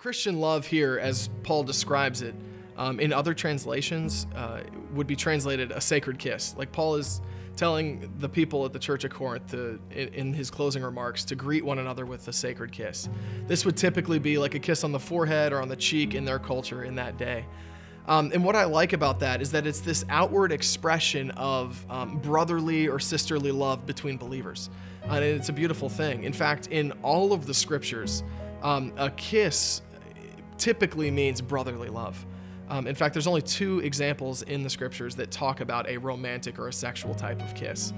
Christian love here, as Paul describes it, in other translations, would be translated a sacred kiss. Like Paul is telling the people at the church of Corinth in his closing remarks to greet one another with a sacred kiss. This would typically be like a kiss on the forehead or on the cheek in their culture in that day. And what I like about that is that it's this outward expression of brotherly or sisterly love between believers. And it's a beautiful thing. In fact, in all of the scriptures, a kiss typically means brotherly love. In fact, there's only two examples in the scriptures that talk about a romantic or a sexual type of kiss.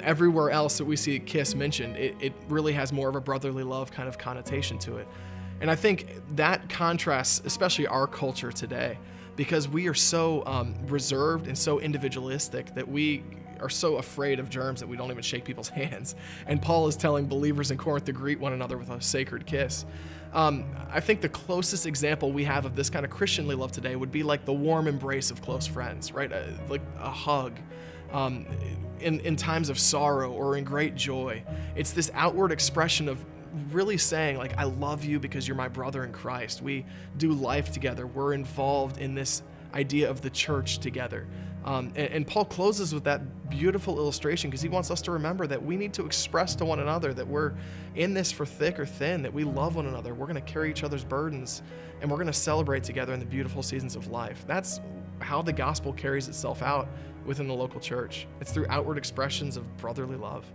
Everywhere else that we see a kiss mentioned, it really has more of a brotherly love kind of connotation to it. And I think that contrasts especially our culture today, because we are so reserved and so individualistic that we are so afraid of germs that we don't even shake people's hands. And Paul is telling believers in Corinth to greet one another with a sacred kiss. I think the closest example we have of this kind of Christianly love today would be like the warm embrace of close friends, right? Like a hug in times of sorrow or in great joy. It's this outward expression of really saying, like, I love you because you're my brother in Christ. We do life together. We're involved in this idea of the church together. And Paul closes with that beautiful illustration because he wants us to remember that we need to express to one another that we're in this for thick or thin, that we love one another. We're going to carry each other's burdens, and we're going to celebrate together in the beautiful seasons of life. That's how the gospel carries itself out within the local church. It's through outward expressions of brotherly love.